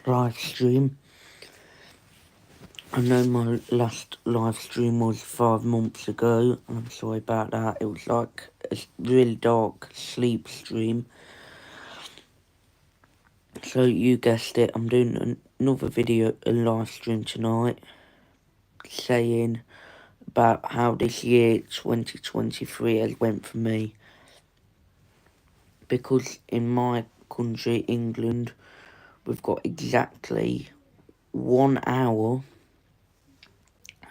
live stream. I know my last live stream was 5 months ago. I'm sorry about that. It was like a really dark sleep stream. So you guessed it, I'm doing another video, a live stream tonight, saying about how this year 2023 has went for me. Because in my country, England, we've got exactly 1 hour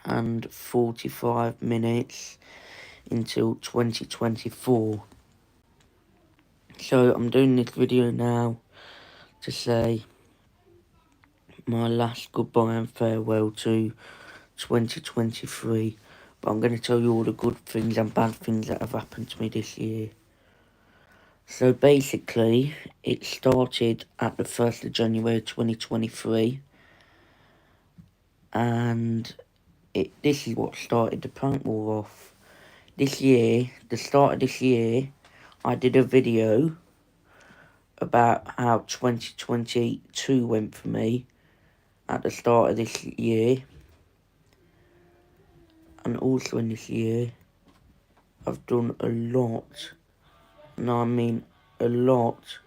and 45 minutes until 2024. So I'm doing this video now to say my last goodbye and farewell to 2023. But I'm going to tell you all the good things and bad things that have happened to me this year. So basically, it started at the 1st of January 2023. And this is what started the prank war off. This year, the start of this year, I did a video about how 2022 went for me at the start of this year. And also in this year, I've done a lot, and I mean a lot,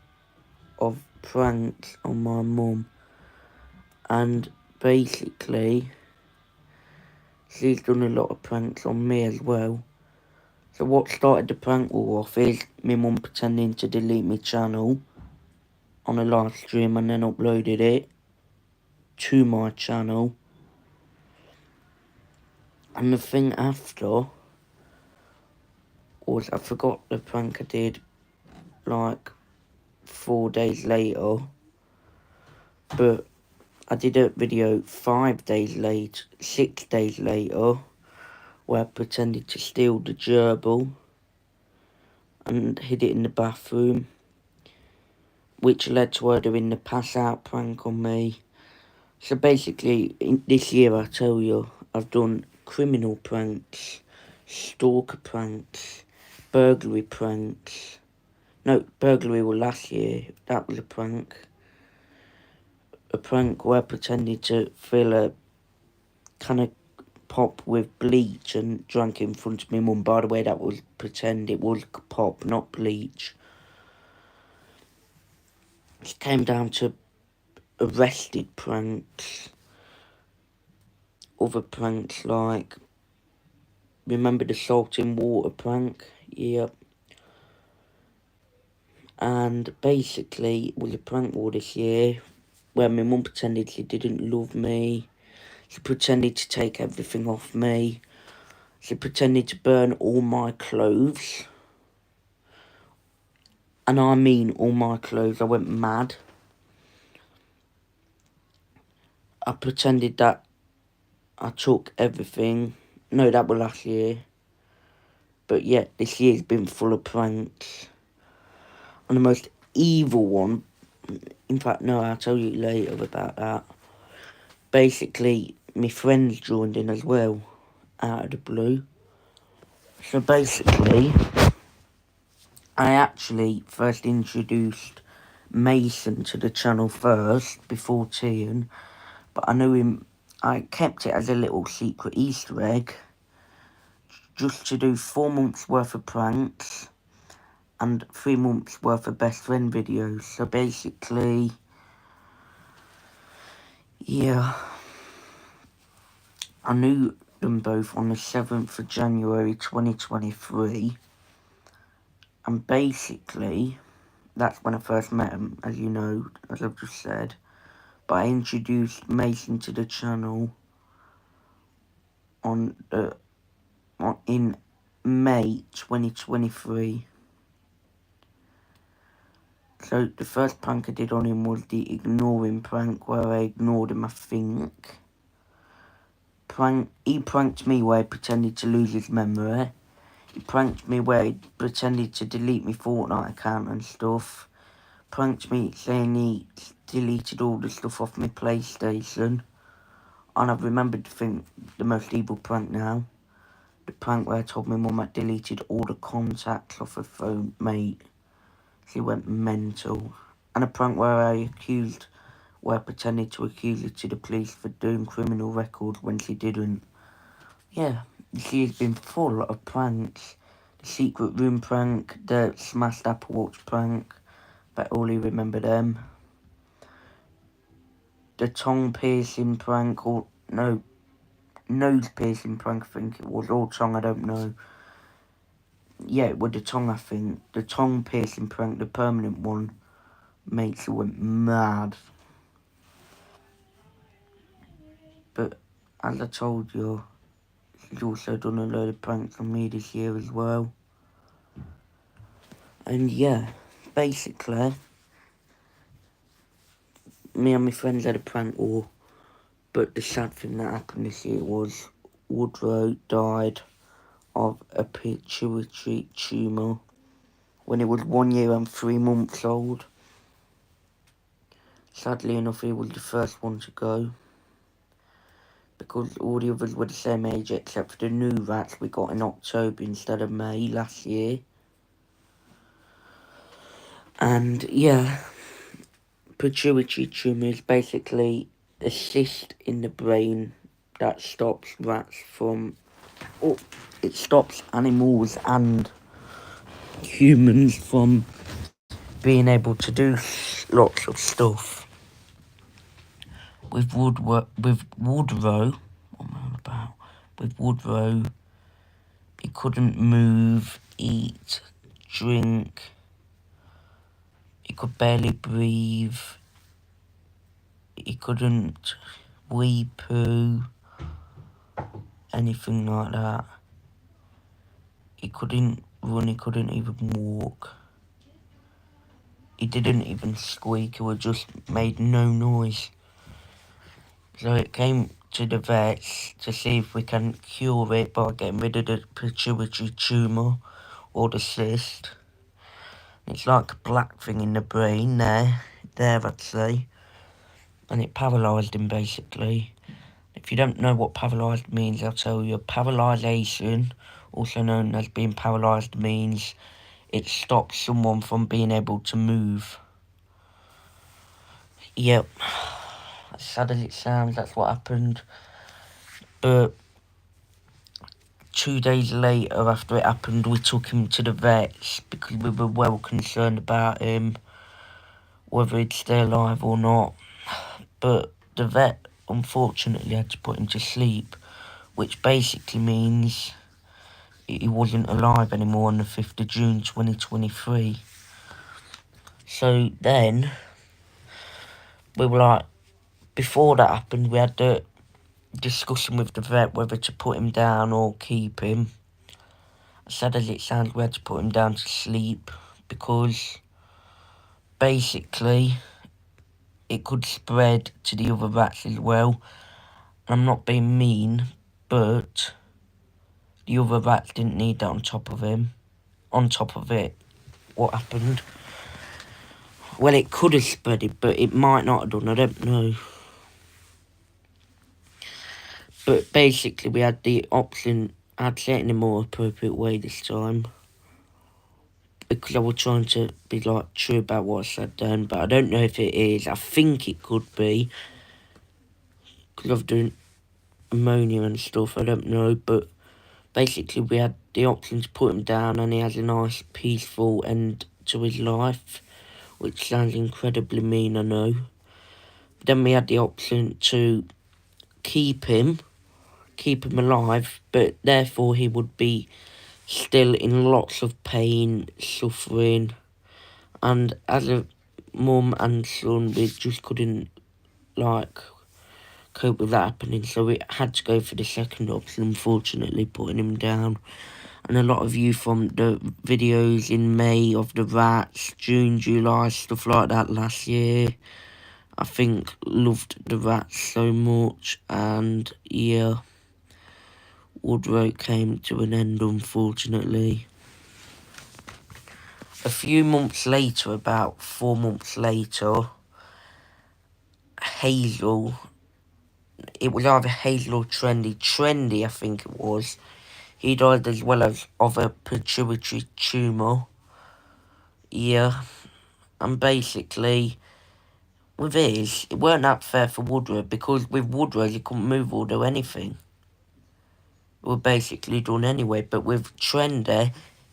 of pranks on my mum. And basically, she's done a lot of pranks on me as well. So what started the prank war off is my mum pretending to delete my channel on a live stream and then uploaded it to my channel. And the thing after was I forgot the prank I did like 4 days later, but I did a video 5 days late, 6 days later, where I pretended to steal the gerbil and hid it in the bathroom, which led to her doing the pass out prank on me. So basically, this year I tell you, I've done criminal pranks, stalker pranks, burglary pranks. No, burglary was last year, that was a prank. A prank where I pretended to fill a kind of pop with bleach and drank it in front of my mum. By the way, that was pretend, it was pop, not bleach. It came down to arrested pranks. Other pranks like, remember the salt in water prank? Yep. And basically, it was a prank war this year where my mum pretended she didn't love me. She pretended to take everything off me. She pretended to burn all my clothes. And I mean all my clothes. I went mad. I pretended that I took everything. No, that was last year. But yet, this year's been full of pranks. And the most evil one, in fact, no, I'll tell you later about that. Basically, my friends joined in as well, out of the blue. So basically, I actually first introduced Mason to the channel first, before Tian. But I knew him, I kept it as a little secret Easter egg, just to do 4 months worth of pranks and 3 months worth of best friend videos. So basically, yeah, I knew them both on the 7th of January 2023. And basically, that's when I first met him, as you know, as I've just said. But I introduced Mason to the channel in May 2023. So the first prank I did on him was the ignoring prank, where I ignored him, I think. He pranked me where he pretended to lose his memory. He pranked me where he pretended to delete my Fortnite account and stuff. Pranked me saying he deleted all the stuff off my PlayStation. And I've remembered the most evil prank now. The prank where I told my mum I deleted all the contacts off her phone, mate. She went mental. And a prank where I accused where pretended to accuse her to the police for doing criminal record when she didn't. Yeah, she has been full of pranks. The secret room prank, the smashed Apple Watch prank, bet all you remember them. The tongue piercing prank, or no, nose piercing prank, I think it was, or tongue, I don't know. Yeah, it was the tongue, I think. The tongue piercing prank, the permanent one, makes her went mad. But as I told you, she's also done a load of pranks on me this year as well. And yeah, basically, me and my friends had a prank war. But the sad thing that happened this year was Woodrow died of a pituitary tumour when he was 1 year and 3 months old. Sadly enough, he was the first one to go, because all the others were the same age except for the new rats we got in October instead of May last year. And yeah, pituitary tumour is basically a cyst in the brain that stops rats from... Oh, it stops animals and humans from being able to do lots of stuff. With Woodrow, what am I on about? With Woodrow, he couldn't move, eat, drink, he could barely breathe, he couldn't wee poo, anything like that. He couldn't run, he couldn't even walk. He didn't even squeak, he just made no noise. So it came to the vets to see if we can cure it by getting rid of the pituitary tumour or the cyst. It's like a black thing in the brain there I'd say. And it paralysed him basically. If you don't know what paralysed means, I'll tell you. Paralysation, also known as being paralysed, means it stops someone from being able to move. Yep. As sad as it sounds, that's what happened. But 2 days later after it happened, we took him to the vets because we were well concerned about him, whether he'd stay alive or not. But the vet unfortunately had to put him to sleep, which basically means he wasn't alive anymore on the 5th of June 2023. So then, we were like, before that happened, we had the discussion with the vet whether to put him down or keep him. As sad as it sounds, we had to put him down to sleep because basically it could spread to the other rats as well. And I'm not being mean, but the other rats didn't need that on top of him. On top of it, what happened? Well, it could have spread it, but it might not have done, I don't know. But basically, we had the option, I'd say it in a more appropriate way this time. Because I was trying to be, like, true about what I said then, but I don't know if it is. I think it could be. Because I've done ammonia and stuff, I don't know, but basically we had the option to put him down and he has a nice, peaceful end to his life, which sounds incredibly mean, I know. Then we had the option to keep him alive, but therefore he would be still in lots of pain, suffering, and as a mum and son, we just couldn't, like, cope with that happening, so we had to go for the second option, unfortunately, putting him down. And a lot of you from the videos in May of the rats, June, July, stuff like that last year, I think loved the rats so much, and yeah, Woodrow came to an end, unfortunately. A few months later, about 4 months later, Hazel, it was either Hazel or Trendy I think it was, he died as well as of a pituitary tumour. Yeah, and basically, with his, it weren't that fair for Woodrow, because with Woodrow, he couldn't move or do anything. It was basically done anyway, but with Trendy,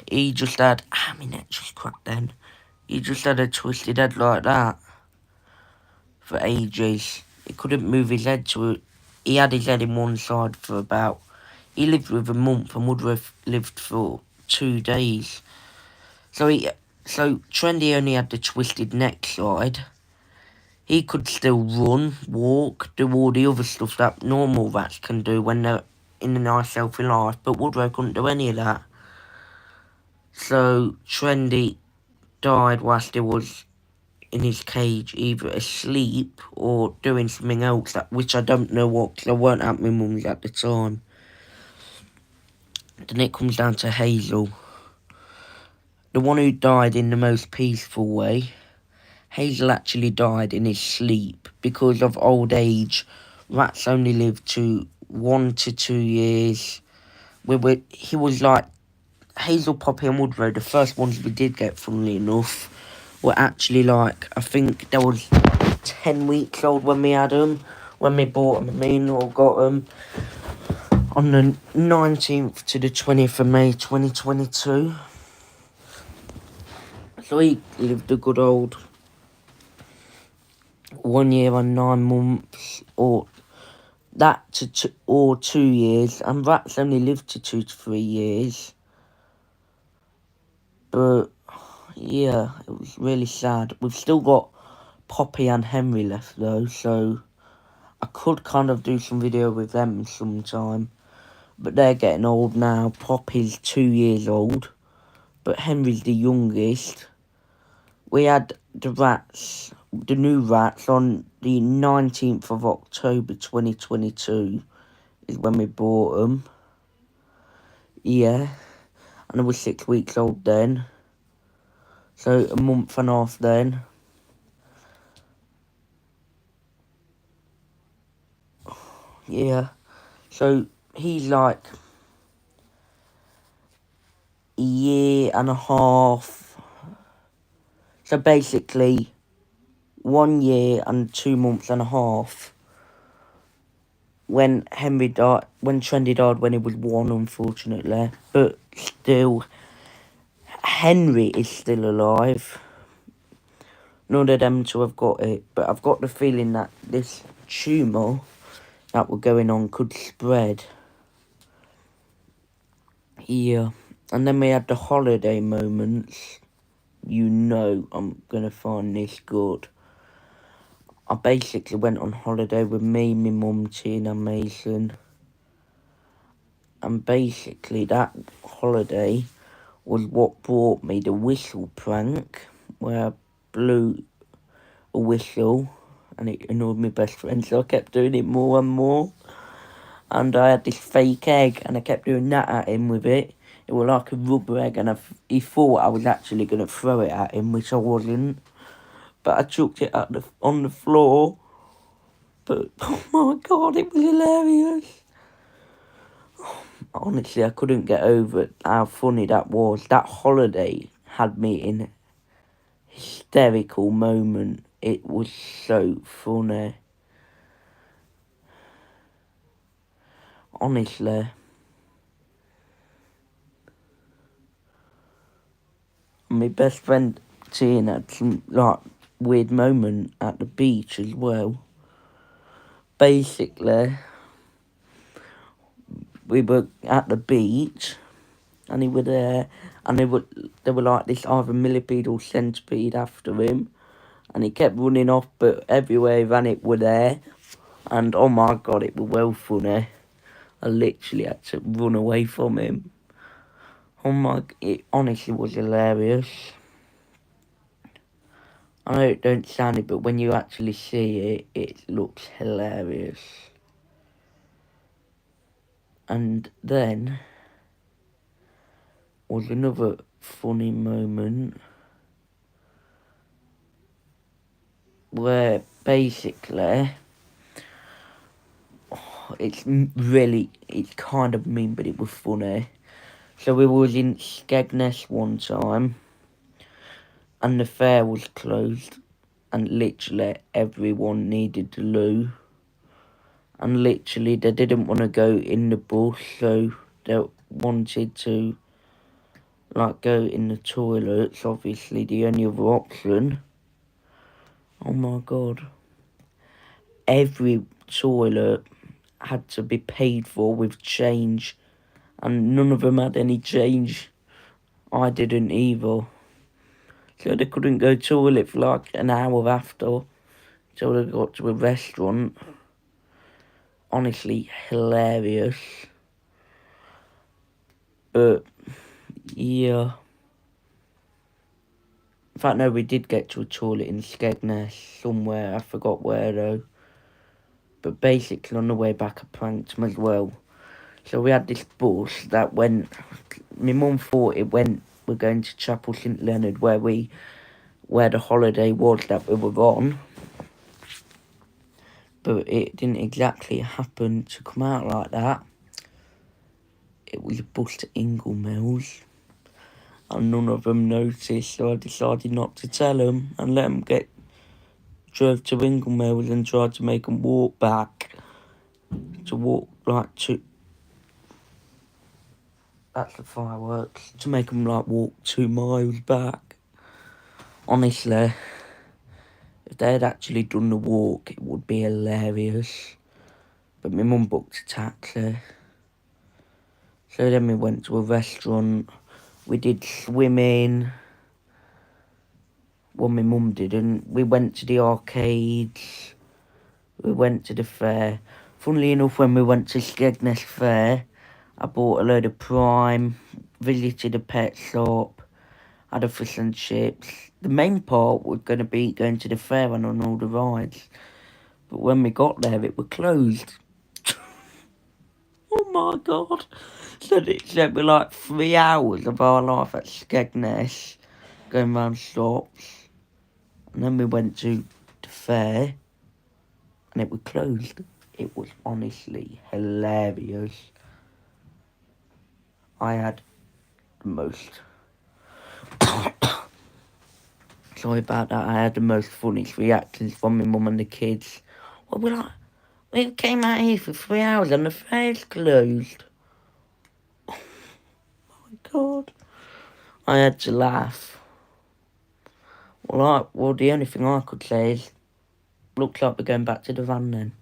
he just had, my neck just cracked then. He just had a twisted head like that for ages. He couldn't move his head to it. He had his head in one side for about, he lived with a month, and Woodruff lived for 2 days. So Trendy only had the twisted neck side. He could still run, walk, do all the other stuff that normal rats can do when they're in a nice healthy life, but Woodrow couldn't do any of that. So Trendy died whilst he was in his cage, either asleep or doing something else, which I don't know what, because I weren't at my mum's at the time. Then it comes down to Hazel. The one who died in the most peaceful way. Hazel actually died in his sleep because of old age. Rats only live to 1 to 2 years. He was like Hazel, Poppy and Woodrow, the first ones we did get, funnily enough, were actually like, I think there was 10 weeks old when we had them, when we bought them, or got them, on the 19th to the 20th of May 2022. So he lived a good old 1 year and 9 months, or 2 years, and rats only live to 2 to 3 years. But yeah, it was really sad. We've still got Poppy and Henry left though, so I could kind of do some video with them sometime. But they're getting old now. Poppy's 2 years old, but Henry's the youngest. We had the new rats, on the 19th of October 2022 is when we bought them. Yeah, and I was 6 weeks old then. So a month and a half then. Yeah, so he's like a year and a half. So basically 1 year and 2 months and a half. When Trendy died when he was 1, unfortunately. But still, Henry is still alive. None of them two have got it, but I've got the feeling that this tumour that were going on could spread. Yeah, and then we had the holiday moments. You know I'm going to find this good. I basically went on holiday with me, my mum, Tina, Mason. And basically that holiday was what brought me the whistle prank, where I blew a whistle and it annoyed my best friend, so I kept doing it more and more. And I had this fake egg and I kept doing that at him with it. It was like a rubber egg, and he thought I was actually going to throw it at him, which I wasn't. But I chucked it on the floor. But, oh my God, it was hilarious. Honestly, I couldn't get over how funny that was. That holiday had me in a hysterical moment. It was so funny. Honestly. My best friend Tina had some like weird moment at the beach as well. Basically, we were at the beach and he were there, and there were like this either millipede or centipede after him, and he kept running off, but everywhere he ran it were there, and oh my God, it was well funny. I literally had to run away from him. It honestly was hilarious. I know it don't sound it, but when you actually see it, it looks hilarious. And then was another funny moment where basically it's kind of mean, but it was funny. So we was in Skegness one time, and the fair was closed. and literally everyone needed the loo. And literally they didn't want to go in the bush, so they wanted to like go in the toilets, obviously the only other option. Oh my god. Every toilet had to be paid for with change, and none of them had any change. I didn't either. So they couldn't go toilet for like an hour after, till they got to a restaurant. Honestly, hilarious. But, yeah. In fact, no, we did get to a toilet in Skegness, somewhere, I forgot where though. But basically on the way back I pranked them as well. So we had this bus that went, my mum thought it went, we're going to Chapel St Leonard where the holiday was that we were on. But it didn't exactly happen to come out like that. It was a bus to Ingle Mills. And none of them noticed, so I decided not to tell them and let them drove to Ingle Mills and tried to make them walk back. That's the fireworks. To make them walk 2 miles back. Honestly, if they had actually done the walk, it would be hilarious. But my mum booked a taxi. So then we went to a restaurant. We did swimming. Well, my mum didn't. We went to the arcades. We went to the fair. Funnily enough, when we went to Skegness Fair, I bought a load of Prime, visited a pet shop, had a fish and chips. The main part was going to be going to the fair and on all the rides. But when we got there, it was closed. Oh my god. So it spent me like 3 hours of our life at Skegness, going round shops. And then we went to the fair, and it was closed. It was honestly hilarious. I had the most... Sorry about that. I had the most funniest reactions from my mum and the kids. Well, we came out here for 3 hours and the fair's closed. Oh my god. I had to laugh. Well, the only thing I could say is, looks like we're going back to the van then.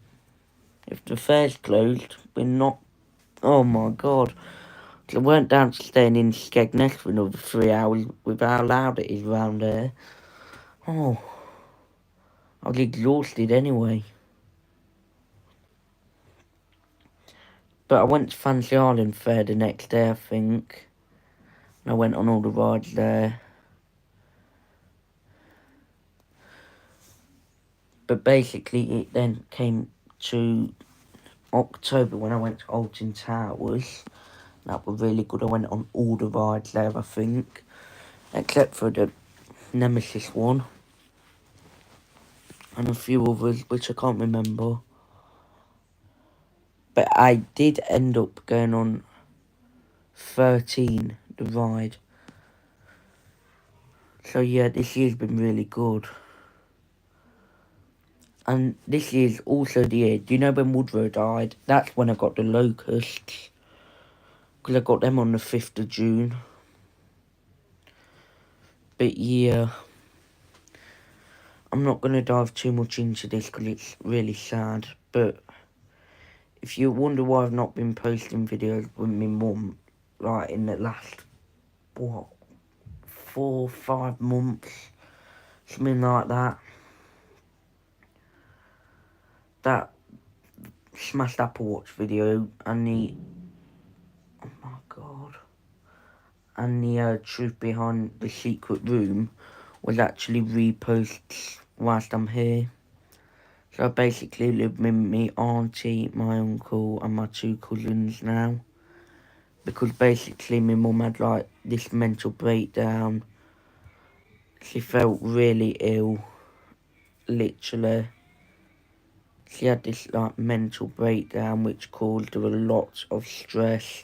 If the fair's closed, we're not... Oh my god. So we weren't down to staying in Skegness for another 3 hours with how loud it is around there. Oh, I was exhausted anyway. But I went to Fancy Island Fair the next day, I think. And I went on all the rides there. But basically, it then came to October when I went to Alton Towers. That was really good. I went on all the rides there, I think. Except for the Nemesis one. And a few others, which I can't remember. But I did end up going on 13, the ride. So yeah, this year's been really good. And this year's also the year, do you know when Woodrow died? That's when I got the locusts. Because I got them on the 5th of June. But yeah, I'm not going to dive too much into this because it's really sad. But if you wonder why I've not been posting videos with my mum, like in the last, 4 or 5 months, something like that. That Smashed Apple Watch video and the... Oh my god. And the truth behind the secret room was actually reposts whilst I'm here. So I basically live with my auntie, my uncle and my 2 cousins now. Because basically my mum had like this mental breakdown. She felt really ill. Literally. She had this like mental breakdown which caused her a lot of stress.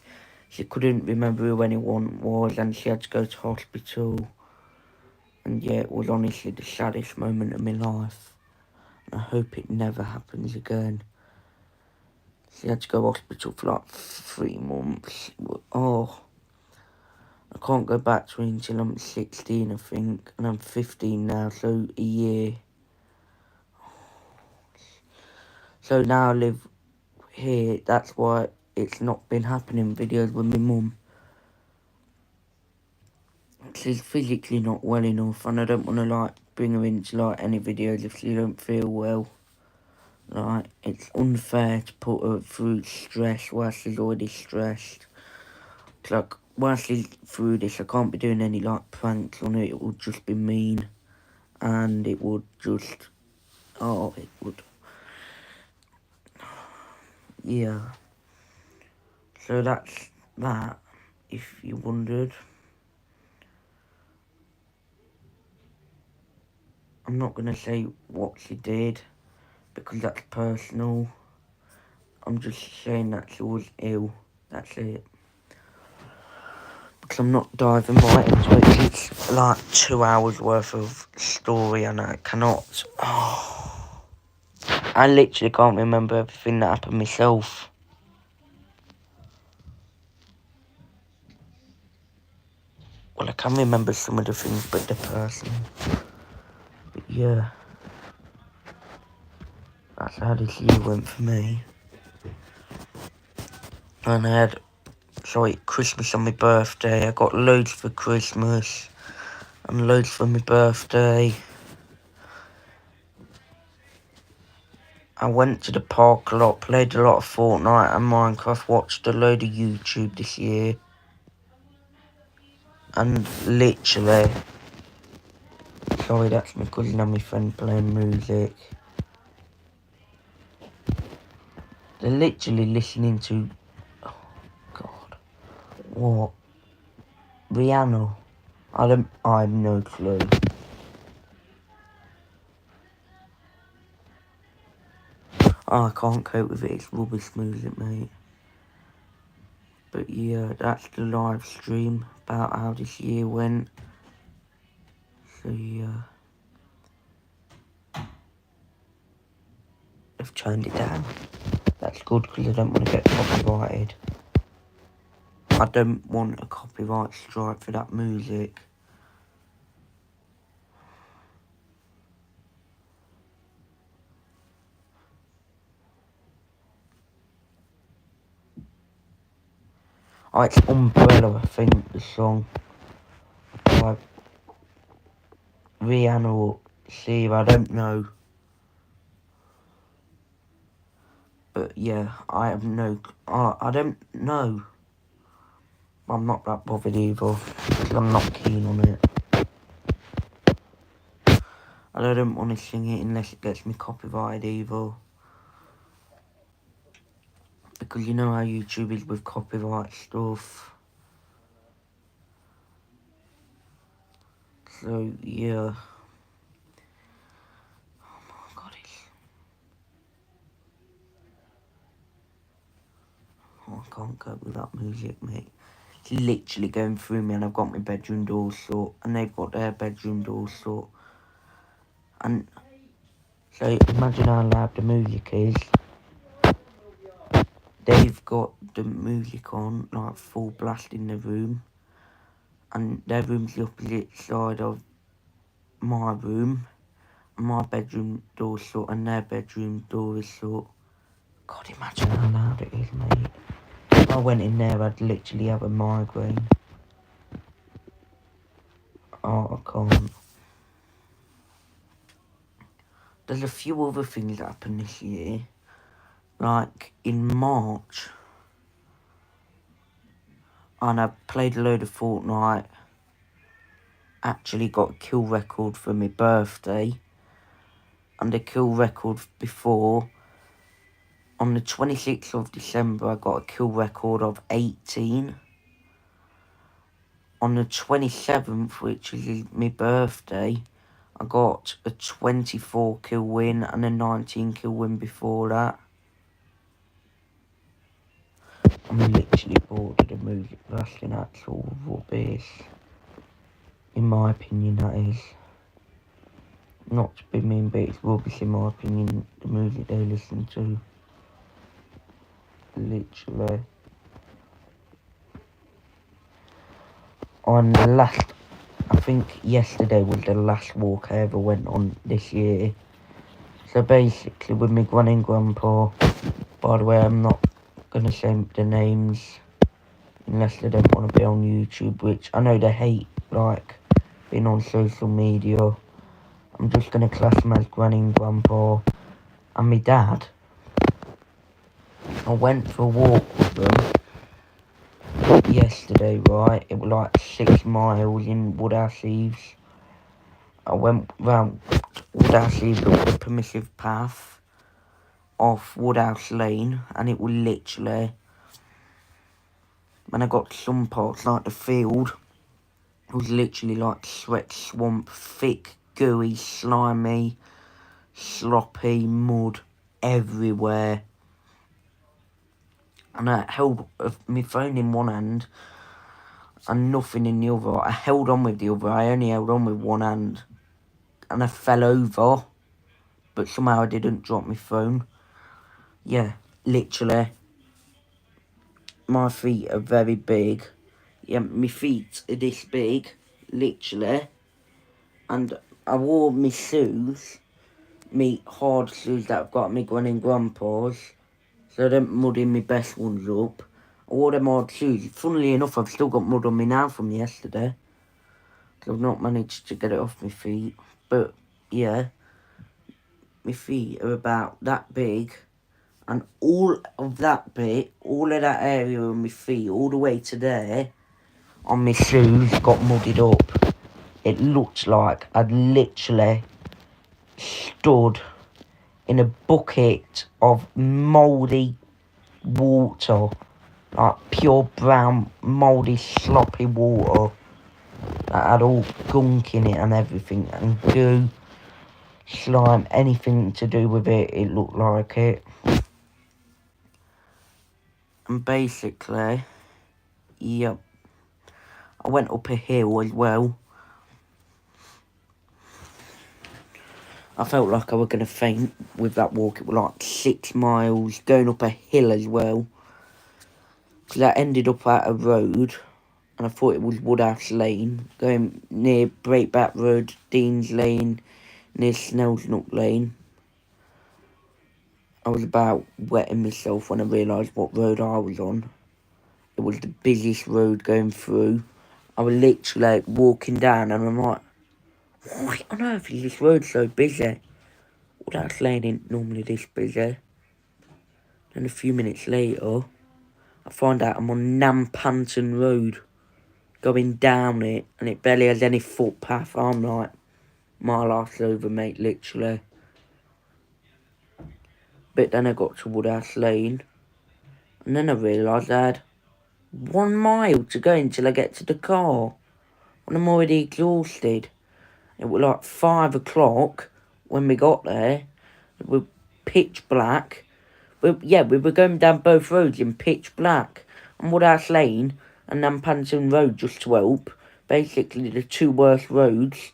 She couldn't remember who anyone was and she had to go to hospital. And yeah, it was honestly the saddest moment of my life. I hope it never happens again. She had to go to hospital for like 3 months. Oh, I can't go back to her until I'm 16, I think. And I'm 15 now, so a year. So now I live here. That's why it's not been happening videos with my mum. She's physically not well enough, and I don't want to like bring her into like any videos if she don't feel well. Like, it's unfair to put her through stress while she's already stressed. It's like, while she's through this, I can't be doing any like pranks on her. It would just be mean, and it would just, oh, it would, yeah. So that's that, if you wondered. I'm not going to say what she did, because that's personal. I'm just saying that she was ill. That's it. Because I'm not diving right into it. It's like 2 hours worth of story and I cannot. Oh, I literally can't remember everything that happened myself. Well, I can remember some of the things, but the person. But yeah. That's how this year went for me. And I had, Christmas on my birthday. I got loads for Christmas. And loads for my birthday. I went to the park a lot, played a lot of Fortnite and Minecraft, watched a load of YouTube this year. And literally, sorry, that's my cousin and my friend playing music. They're literally listening to, oh God, what? Rihanna. I have no clue. Oh, I can't cope with it, it's rubbish music, mate. But yeah, that's the live stream about how this year went. So yeah. I've turned it down. That's good because I don't want to get copyrighted. I don't want a copyright strike for that music. Oh, it's Umbrella, I think, the song. Like, Rihanna or Steve, I don't know. But yeah, I have no... I don't know. I'm not that bothered either, because I'm not keen on it. I don't want to sing it unless it gets me copyrighted either. Because you know how YouTube is with copyright stuff. So, yeah. Oh my God, oh, I can't cope with that music, mate. It's literally going through me and I've got my bedroom door shut and they've got their bedroom door shut. And so imagine how loud the music is. They've got the music on, like full blast in the room. And their room's the opposite side of my room. My bedroom door's shut and their bedroom door is shut. God, imagine how loud it is, mate. If I went in there, I'd literally have a migraine. Oh, I can't. There's a few other things that happened this year. Like, in March, and I played a load of Fortnite. Actually got a kill record for my birthday. And a kill record before. On the 26th of December, I got a kill record of 18. On the 27th, which is my birthday, I got a 24 kill win and a 19 kill win before that. I'm literally bored of the music blasting actual rubbish. In my opinion, that is. Not to be mean, but it's rubbish in my opinion, the music they listen to. Literally. On the last, I think yesterday was the last walk I ever went on this year. So basically with my granny and grandpa, by the way, I'm not going to say the names unless they don't want to be on YouTube, which I know they hate, like, being on social media. I'm just going to class them as granny and grandpa. And my dad, I went for a walk with them yesterday, right? It was like 6 miles in Woodhouse Eaves. I went round Woodhouse Eaves up the permissive path off Woodhouse Lane, and it was literally, when I got to some parts like the field, it was literally like sweat swamp, thick, gooey, slimy, sloppy, mud everywhere. And I held my phone in one hand and nothing in the other. I held on with the other, I only held on with one hand. And I fell over, but somehow I didn't drop my phone. Yeah, literally. My feet are very big. Yeah, my feet are this big, literally. And I wore my shoes, me hard shoes that I've got my granny and grandpa's, so I don't muddy my best ones up. I wore them hard shoes. Funnily enough, I've still got mud on me now from yesterday. So I've not managed to get it off my feet. But, yeah, my feet are about that big. And all of that bit, all of that area of my feet, all the way to there, on my shoes, got muddied up. It looked like I'd literally stood in a bucket of mouldy water, like pure brown, mouldy, sloppy water that had all gunk in it and everything, and goo, slime, anything to do with it, it looked like it. And basically, yep, I went up a hill as well. I felt like I was going to faint with that walk. It was like 6 miles, going up a hill as well. Because I ended up at a road, and I thought it was Woodhouse Lane, going near Breakback Road, Dean's Lane, near Snell's Nook Lane. I was about wetting myself when I realised what road I was on. It was the busiest road going through. I was literally walking down, and I'm like, what on earth is this road so busy? Woodhouse Lane ain't normally this busy. Then a few minutes later, I find out I'm on Nampanton Road, going down it, and it barely has any footpath. I'm like, my life's over, mate, literally. But then I got to Woodhouse Lane, and then I realised I had 1 mile to go until I get to the car, and I'm already exhausted. It was like 5 o'clock when we got there. It was pitch black. We were going down both roads in pitch black. And Woodhouse Lane and Nampanton Road, just to help, basically the two worst roads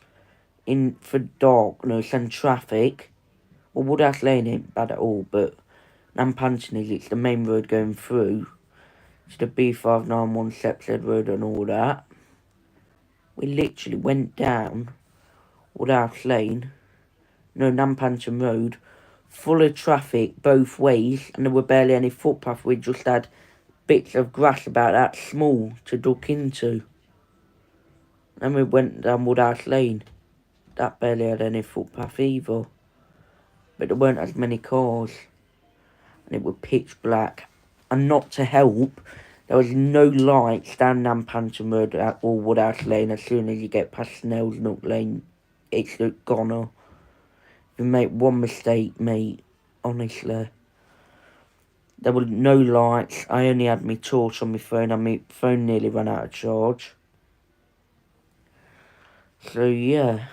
in for darkness and traffic. Well, Woodhouse Lane ain't bad at all, but Nampanton is, it's the main road going through. It's the B591 Stepshead Road and all that. We literally went down Woodhouse Lane, no, Nampanton Road, full of traffic both ways, and there were barely any footpath. We just had bits of grass about that small to duck into. Then we went down Woodhouse Lane. That barely had any footpath either. But there weren't as many cars. And it was pitch black. And not to help, there was no lights down Nampanton Road or Woodhouse Lane. As soon as you get past Snell's Nook Lane, it's a goner. If you make one mistake, mate, honestly. There were no lights. I only had my torch on my phone, and my phone nearly ran out of charge. So yeah,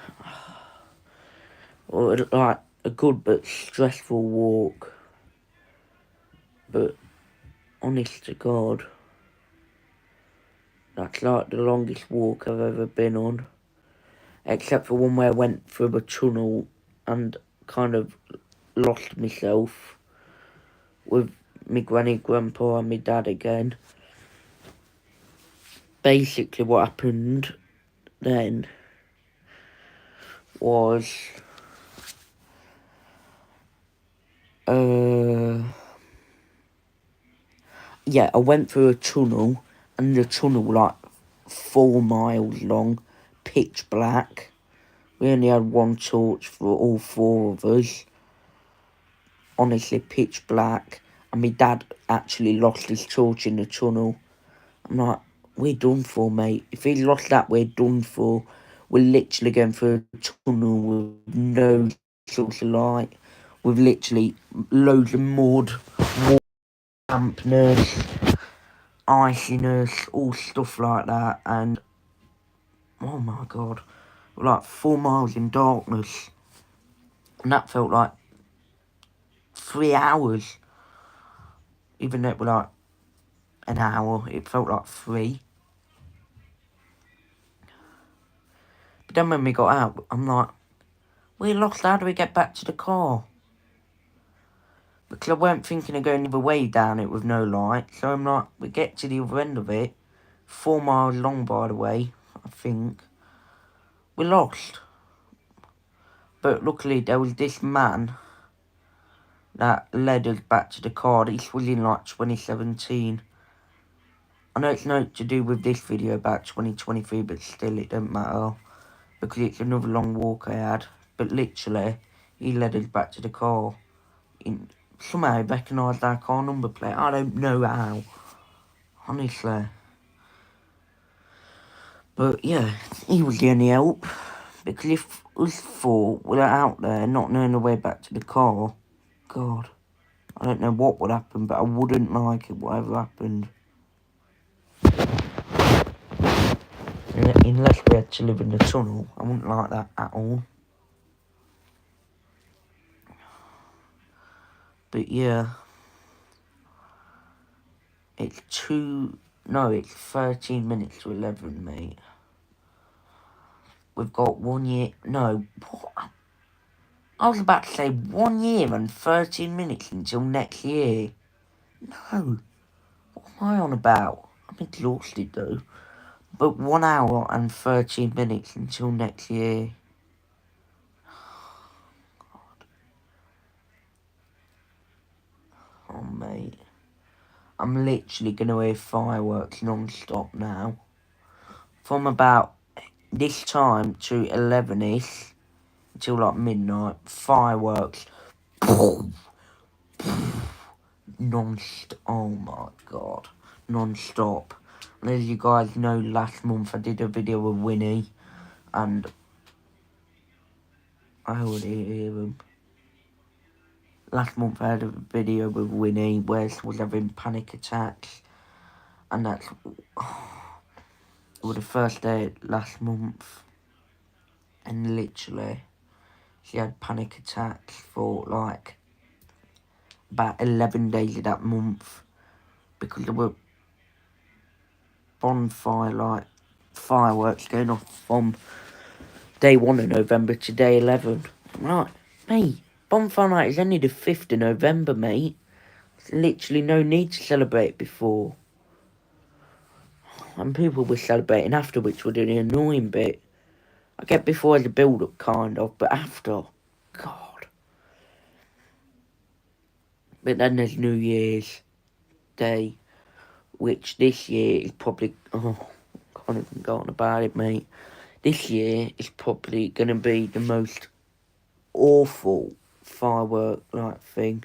well, like a good but stressful walk. But honest to God, that's like the longest walk I've ever been on. except for one where I went through a tunnel and kind of lost myself with my granny, grandpa and my dad again. Basically what happened then was yeah, I went through a tunnel, and the tunnel like 4 miles long, pitch black. We only had one torch for all 4 of us. Honestly, pitch black. And my dad actually lost his torch in the tunnel. I'm like, we're done for, mate. If he lost that, we're done for. We're literally going through a tunnel with no source of light. With literally loads of mud, dampness, iciness, all stuff like that. And, oh my God, like 4 miles in darkness. And that felt like 3 hours. Even though it was like an hour, it felt like 3. But then when we got out, I'm like, we're lost, how do we get back to the car? Because I weren't thinking of going the other way down it with no light. So I'm like, we get to the other end of it. 4 miles long, by the way, I think. We're lost. But luckily, there was this man that led us back to the car. This was in like 2017. I know it's not to do with this video about 2023, but still, it don't matter. Because it's another long walk I had. But literally, he led us back to the car. Somehow he recognised our car number plate. I don't know how. Honestly. But yeah, he was the only help. Because if us 4 were out there not knowing the way back to the car, God, I don't know what would happen, but I wouldn't like it, whatever happened. Unless we had to live in the tunnel, I wouldn't like that at all. But yeah, it's 13 minutes to 11, mate. We've got 1 year, no, what? I was about to say 1 year and 13 minutes until next year. No, what am I on about? I'm exhausted though. But 1 hour and 13 minutes until next year. Oh, mate. I'm literally going to hear fireworks non-stop now. From about this time to 11ish, until like midnight, fireworks. Non-stop. Oh my God. Non-stop. And as you guys know, last month I did a video with Winnie. And I already hear him. Last month I had a video with Winnie where she was having panic attacks. And that's was the first day last month. And literally, she had panic attacks for like about 11 days of that month. Because there were bonfire, like fireworks going off from day 1 of November to day 11. I'm like, mate, bonfire night is only the 5th of November, mate. There's literally no need to celebrate before. And people were celebrating after, which was the annoying bit. I get before as a build-up, kind of, but after, God. But then there's New Year's Day, which this year is probably, can't even go on about it, mate. This year is probably going to be the most awful firework-like thing.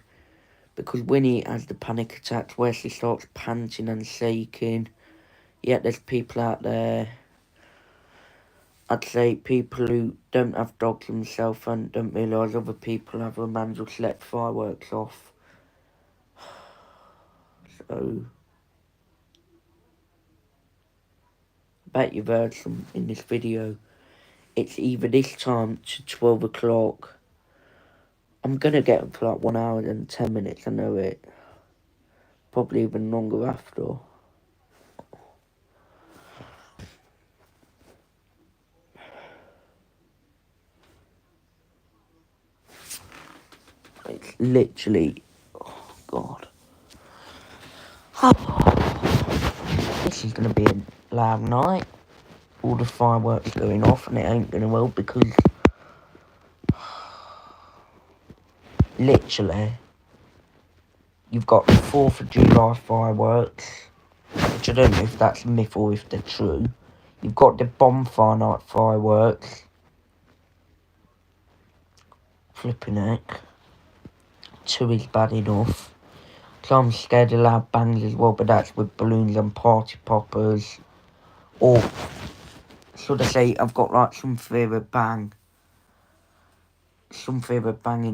Because Winnie has the panic attacks where she starts panting and shaking. Yet there's people out there, I'd say people who don't have dogs themselves and don't realise other people have them and just let fireworks off. So, I bet you've heard some in this video. It's either this time to 12 o'clock. I'm going to get them for like 1 hour and 10 minutes, I know it. Probably even longer after. It's literally, oh God. This is going to be a loud night. All the fireworks going off, and it ain't going to well because literally you've got the 4th of July fireworks, which I don't know if that's a myth or if they're true. You've got the bonfire night fireworks. Flipping heck. 2 is bad enough. So I'm scared of loud bangs as well, but that's with balloons and party poppers. Or should I say I've got like some fear of banging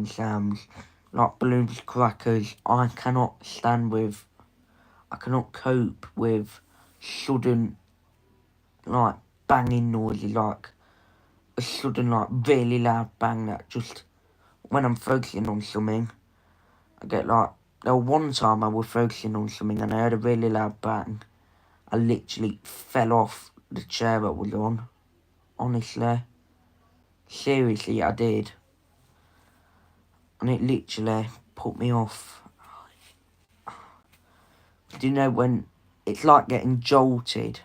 sounds. Like balloons, crackers. I cannot cope with sudden like banging noises, like a sudden like really loud bang that just when I'm focusing on something I get like one time I was focusing on something and I heard a really loud bang. I literally fell off the chair I was on. Honestly. Seriously, I did. And it literally put me off. Do you know when it's like getting jolted?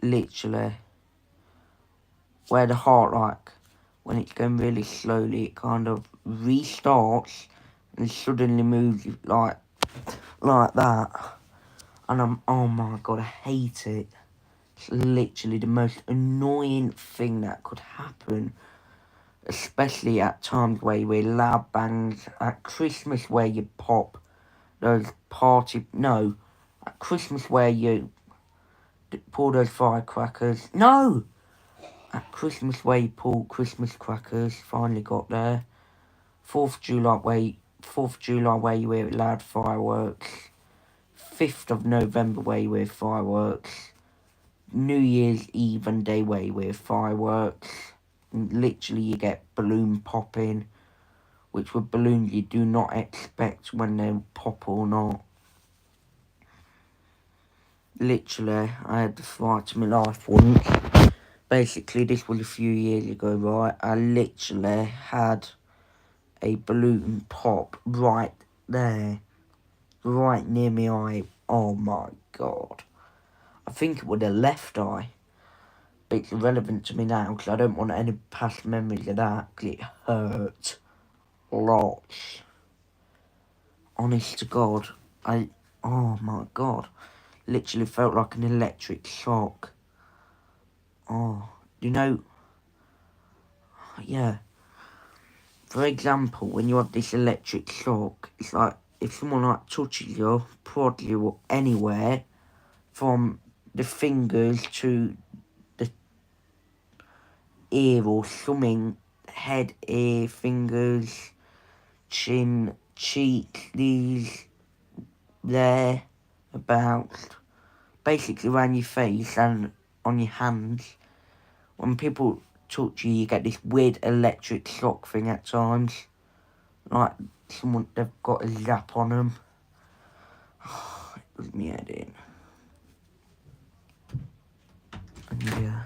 Literally. Where the heart, like, when it's going really slowly, it kind of restarts and suddenly moves like that. And oh my God, I hate it. It's literally the most annoying thing that could happen. Especially at times where you hear loud bangs. At Christmas where you pop those at Christmas where you pull those firecrackers. No! At Christmas where you pull Christmas crackers. Finally got there. 4th of July where you hear loud fireworks. 5th of November where you hear fireworks. New Year's Eve and Day where you hear fireworks. And literally you get balloon popping, which were balloons you do not expect when they pop or not. Literally, I had the fright of my life once. Basically, this was a few years ago, right? I literally had a balloon pop right there, right near my eye. Oh my God. I think it was the left eye. But it's irrelevant to me now because I don't want any past memories of that because it hurt lots. Honest to God, oh my God, literally felt like an electric shock. Oh, you know, yeah. For example, when you have this electric shock, it's like if someone like touches you, prods you or anywhere, from the fingers to the ear or something, head, ear, fingers, chin, cheek, these, there, about, basically around your face and on your hands. When people touch you, you get this weird electric shock thing at times. Like they've got a zap on them. It was me head in. And yeah.